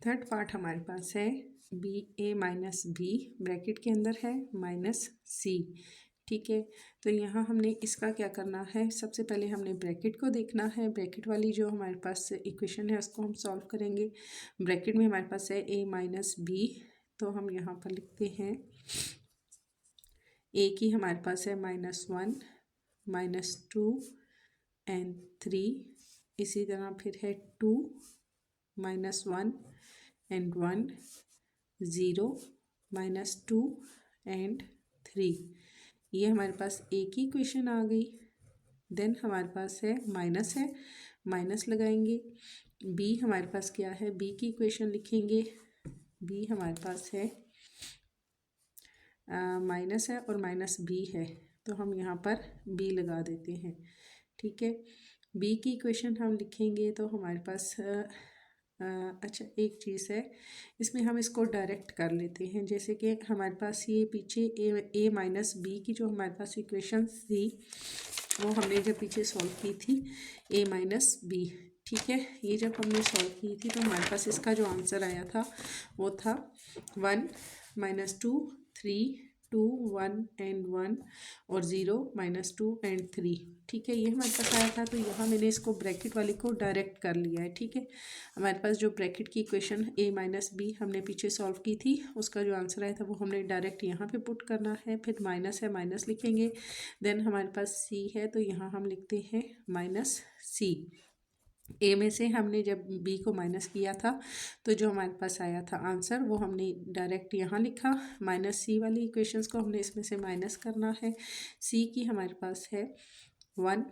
Third part हमारे पास है B ए minus B bracket के अंदर है माइनस सी। ठीक है, तो यहाँ हमने इसका क्या करना है, सबसे पहले हमने ब्रैकेट को देखना है। ब्रैकेट वाली जो हमारे पास इक्वेशन है उसको हम सॉल्व करेंगे। ब्रैकेट में हमारे पास है ए माइनस बी, तो हम यहाँ पर लिखते हैं ए की हमारे पास है -1 -2 एंड 3। इसी तरह फिर है 2 -1 एंड 1 0 -2 एंड 3। ये हमारे पास ए की इक्वेशन आ गई। देन हमारे पास है माइनस लगाएंगे। बी हमारे पास क्या है, बी की इक्वेशन लिखेंगे। बी हमारे पास है माइनस है और माइनस बी है, तो हम यहाँ पर बी लगा देते हैं। ठीक है, बी की इक्वेशन हम लिखेंगे तो हमारे पास अच्छा एक चीज़ है, इसमें हम इसको डायरेक्ट कर लेते हैं। जैसे कि हमारे पास ये पीछे ए माइनस बी की जो हमारे पास इक्वेशन थी वो हमने जब पीछे सॉल्व की थी ए माइनस बी। ठीक है, ये जब हमने सॉल्व की थी तो हमारे पास इसका जो आंसर आया था वो था 1 -2 3 2 1 एंड 1 और 0 -2 एंड 3। ठीक है, ये हमारे पास आया था, तो यहाँ मैंने इसको ब्रैकेट वाले को डायरेक्ट कर लिया है। ठीक है, हमारे पास जो ब्रैकेट की इक्वेशन ए माइनस बी हमने पीछे सॉल्व की थी उसका जो आंसर आया था वो हमने डायरेक्ट यहाँ पे पुट करना है। फिर माइनस है, माइनस लिखेंगे। देन हमारे पास सी है, तो यहाँ हम लिखते हैं माइनस सी। ए में से हमने जब बी को माइनस किया था तो जो हमारे पास आया था आंसर वो हमने डायरेक्ट यहाँ लिखा। माइनस सी वाली इक्वेशंस को हमने इसमें से माइनस करना है। सी की हमारे पास है 1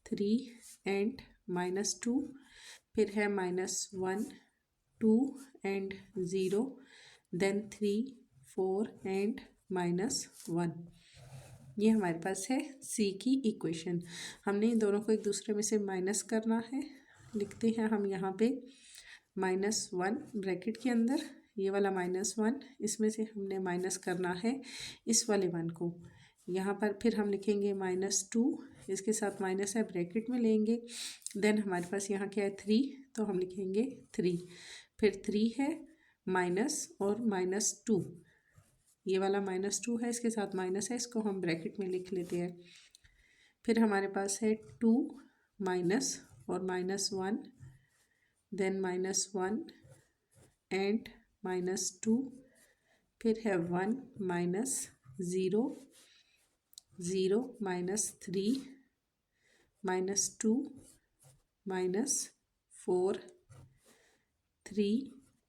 3 एंड -2, फिर है -1 2 एंड 0, देन 3 4 एंड -1। ये हमारे पास है सी की इक्वेशन। हमने इन दोनों को एक दूसरे में से माइनस करना है। लिखते हैं हम यहाँ पे -1 ब्रैकेट के अंदर, ये वाला -1 इसमें से हमने माइनस करना है इस वाले 1 को। यहाँ पर फिर हम लिखेंगे -2, इसके साथ माइनस है ब्रैकेट में लेंगे। देन हमारे पास यहाँ क्या है 3, तो हम लिखेंगे 3। फिर 3 है माइनस और -2, ये वाला -2 है, इसके साथ माइनस है, इसको हम ब्रैकेट में लिख लेते हैं। फिर हमारे पास है 2 माइनस और -1, देन -1 एंड -2, फिर है 1 -0 0 -3 -2 -4 3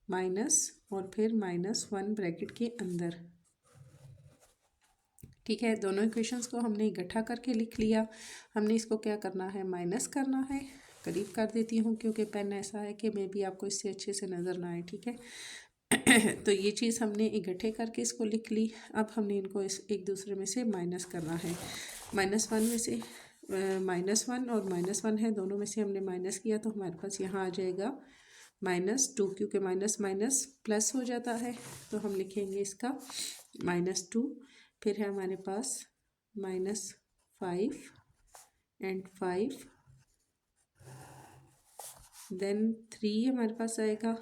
माइनस और फिर -1 ब्रैकेट के अंदर। ठीक है, दोनों इक्वेशंस को हमने इकट्ठा करके लिख लिया। हमने इसको क्या करना है, माइनस करना है। करीब कर देती हूँ क्योंकि पेन ऐसा है कि मे भी आपको इससे अच्छे से नज़र ना आए। ठीक है तो ये चीज़ हमने इकट्ठे करके इसको लिख ली। अब हमने इनको इस एक दूसरे में से माइनस करना है। -1 में से -1 और -1 है, दोनों में से हमने माइनस किया तो हमारे पास यहाँ आ जाएगा -2, क्योंकि माइनस माइनस प्लस हो जाता है, तो हम लिखेंगे इसका -2। फिर है हमारे पास -5 एंड 5, देन 3 हमारे पास आएगा।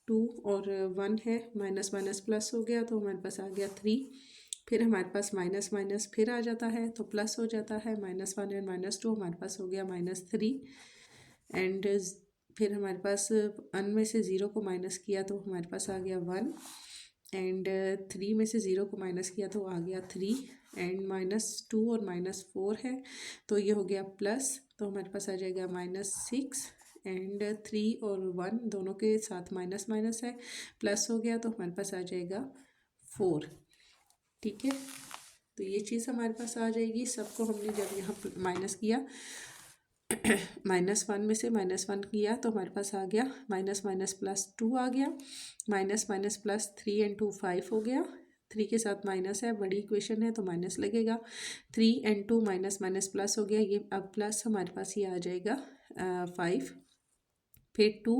2 और 1 है, माइनस माइनस प्लस हो गया तो हमारे पास आ गया 3। फिर हमारे पास माइनस माइनस फिर आ जाता है तो प्लस हो जाता है। -1 एंड -2 हमारे पास हो गया -3 एंड फिर हमारे पास 1 में से 0 को माइनस किया तो हमारे पास आ गया 1 एंड 3 में से 0 को माइनस किया तो आ गया 3 एंड -2 और -4 है तो ये हो गया प्लस, तो हमारे पास आ जाएगा -6 एंड 3 और 1 दोनों के साथ माइनस माइनस है, प्लस हो गया तो हमारे पास आ जाएगा 4। ठीक है, तो ये चीज़ हमारे पास आ जाएगी। सबको हमने जब यहाँ माइनस किया -1 में से -1 किया तो हमारे पास आ गया माइनस माइनस +2 आ गया, माइनस माइनस +3 एंड 2 5 हो गया। 3 के साथ माइनस है, बड़ी इक्वेशन है तो माइनस लगेगा। 3 एंड 2 माइनस माइनस प्लस हो गया, ये अब प्लस हमारे पास ये आ जाएगा 5। फिर 2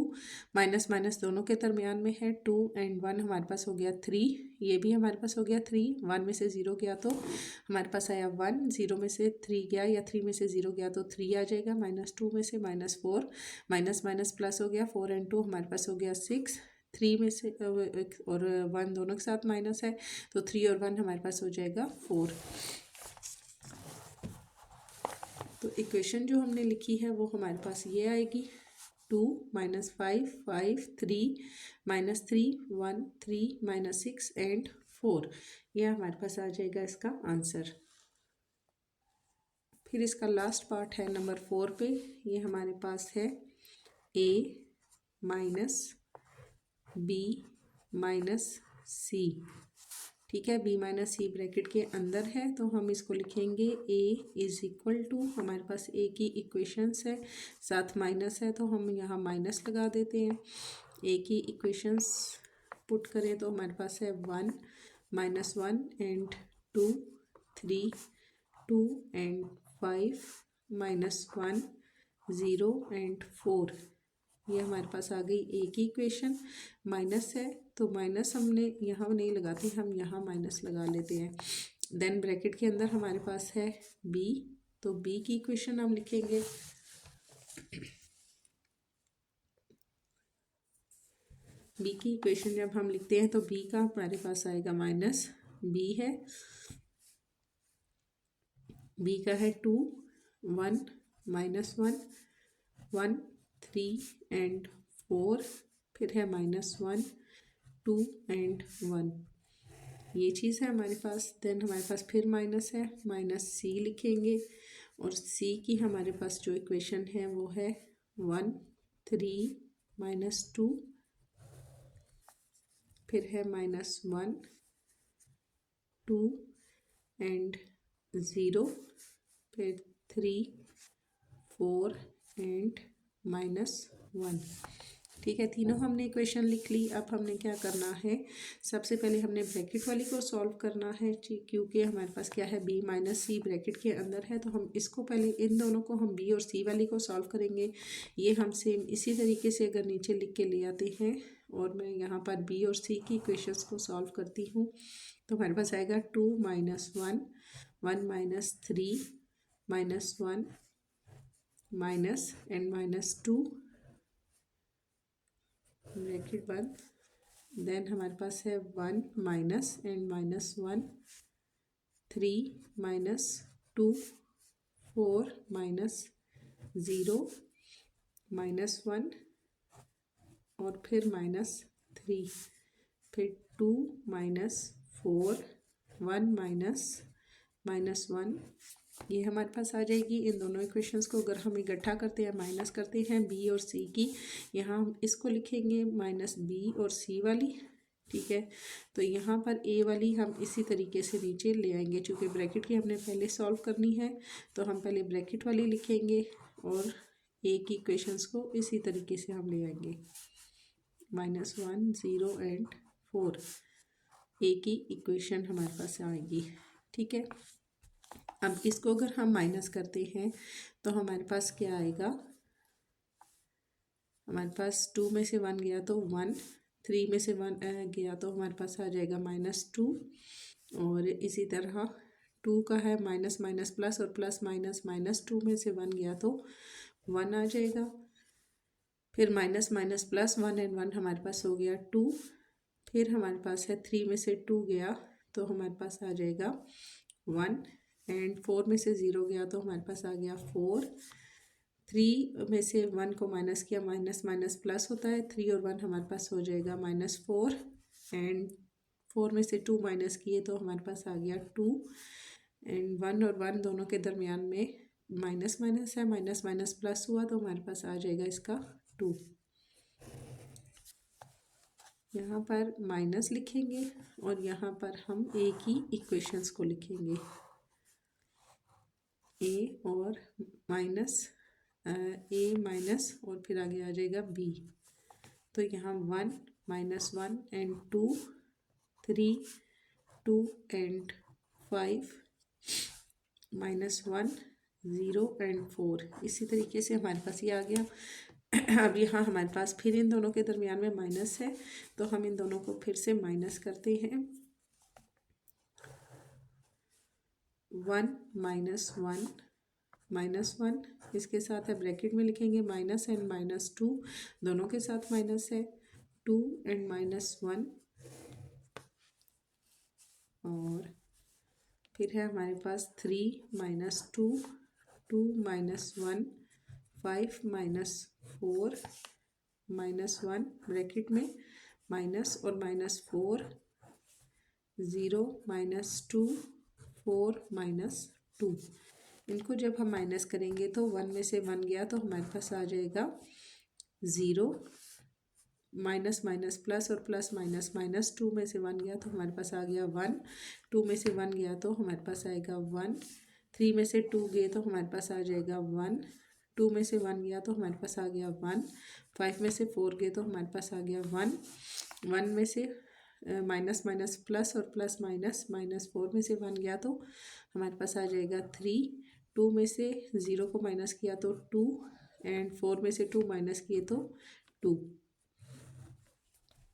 माइनस माइनस दोनों के दरमियान में है, 2 एंड 1 हमारे पास हो गया 3, ये भी हमारे पास हो गया 3। 1 में से 0 गया तो हमारे पास आया 1, 0 में से 3 गया या 3 में से 0 गया तो 3 आ जाएगा। -2 में से -4, माइनस माइनस प्लस हो गया, 4 एंड 2 हमारे पास हो गया 6। 3 में से और 1 दोनों के साथ माइनस है, तो 3 और 1 हमारे पास हो जाएगा 4। तो इक्वेशन जो हमने लिखी है वो हमारे पास ये आएगी, 2 - 5 5 3 -3 1 3 -6 एंड 4। यह हमारे पास आ जाएगा इसका आंसर। फिर इसका लास्ट पार्ट है नंबर 4 पे। ये हमारे पास है a - b - c। ठीक है, b - c ब्रैकेट के अंदर है, तो हम इसको लिखेंगे a = हमारे पास a की इक्वेशंस है, साथ माइनस है तो हम यहाँ माइनस लगा देते हैं। a की इक्वेशंस पुट करें तो हमारे पास है 1 -1 एंड 2 3 2 एंड 5 -1 0 एंड 4। ये हमारे पास आ गई ए की इक्वेशन। माइनस है तो माइनस हमने यहाँ नहीं लगाते, हम यहाँ माइनस लगा लेते हैं। देन ब्रैकेट के अंदर हमारे पास है बी, तो बी की इक्वेशन हम लिखेंगे। बी की इक्वेशन जब हम लिखते हैं तो बी का हमारे पास आएगा माइनस, बी है, बी का है 2 1 -1 1 3 एंड 4, फिर है -1 2 एंड 1। ये चीज़ है हमारे पास। देन हमारे पास फिर माइनस है, माइनस सी लिखेंगे, और सी की हमारे पास जो इक्वेशन है वो है 1 3 -2, फिर है -1 2 एंड 0, फिर 3 4 एंड -1। ठीक है, तीनों हमने इक्वेशन लिख ली। अब हमने क्या करना है, सबसे पहले हमने ब्रैकेट वाली को सॉल्व करना है, क्योंकि हमारे पास क्या है b - c ब्रैकेट के अंदर है, तो हम इसको पहले इन दोनों को हम b और c वाली को सॉल्व करेंगे। ये हम सेम इसी तरीके से अगर नीचे लिख के ले आते हैं और मैं यहाँ पर b और c की इक्वेशंस को सॉल्व करती हूँ, तो हमारे पास आएगा 2 - 1 1 - 3 -1 माइनस एंड -2 ब्रैकेट बंद। देन हमारे पास है 1 माइनस एंड -1 3 -2 4 -0 -1 और फिर -3, फिर 2 -4 1 -1। ये हमारे पास आ जाएगी। इन दोनों इक्वेशंस को अगर हम इकट्ठा करते हैं, माइनस करते हैं बी और सी की, यहाँ हम इसको लिखेंगे -b और c वाली। ठीक है, तो यहाँ पर a वाली हम इसी तरीके से नीचे ले आएंगे, चूँकि ब्रैकेट की हमने पहले सॉल्व करनी है, तो हम पहले ब्रैकेट वाली लिखेंगे और a की इक्वेशंस को इसी तरीके से हम ले आएंगे। -1 0 एंड 4 a की इक्वेशन हमारे पास आएगी। ठीक है, अब इसको अगर हम माइनस करते हैं तो हमारे पास क्या आएगा, हमारे पास 2 में से 1 गया तो 1, 3 में से 1 गया तो हमारे पास आ जाएगा -2, और इसी तरह 2 का है माइनस माइनस प्लस और प्लस माइनस, -2 में से 1 गया तो 1 आ जाएगा। फिर माइनस माइनस प्लस 1 एंड 1 हमारे पास हो गया 2। फिर हमारे पास है 3 में से 2 गया तो हमारे पास आ जाएगा 1 एंड 4 में से 0 गया तो हमारे पास आ गया 4। 3 में से 1 को माइनस किया, माइनस माइनस प्लस होता है, 3 और 1 हमारे पास हो जाएगा -4 एंड 4 में से 2 माइनस किए तो हमारे पास आ गया 2 एंड 1 और 1 दोनों के दरमियान में माइनस माइनस है, माइनस माइनस प्लस हुआ तो हमारे पास आ जाएगा इसका 2। यहाँ पर माइनस लिखेंगे और यहाँ पर हम a की इक्वेशंस को लिखेंगे, a और माइनस a माइनस और फिर आगे आ जाएगा b। तो यहाँ 1 -1 एंड 2 3 2 एंड 5 -1 0 एंड 4। इसी तरीके से हमारे पास ये आ गया। अब यहाँ हमारे पास फिर इन दोनों के दरमियान में माइनस है, तो हम इन दोनों को फिर से माइनस करते हैं। 1 -1 इसके साथ है ब्रैकेट में लिखेंगे माइनस एंड -2 दोनों के साथ माइनस है, 2 एंड -1, और फिर है हमारे पास 3 -2, 2 -1, 5 -4, -1 ब्रैकेट में, माइनस और -4, 0 -2, 4 -2। इनको जब हम माइनस करेंगे तो 1 में से 1 गया तो हमारे पास आ जाएगा 0, माइनस माइनस प्लस और प्लस माइनस, -2 में से 1 गया तो हमारे पास आ गया 1, 2 में से 1 गया तो हमारे पास आएगा 1, 3 में से 2 गए तो हमारे पास आ जाएगा 1, 2 में से 1 गया तो हमारे पास आ गया 1, 5 में से 4 गए तो हमारे पास आ गया 1, 1 में से माइनस माइनस प्लस और प्लस माइनस, -4 में से 1 गया तो हमारे पास आ जाएगा 3, 2 में से 0 को माइनस किया तो 2, एंड 4 में से 2 माइनस किए तो 2।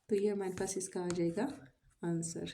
तो ये हमारे पास इसका आ जाएगा आंसर।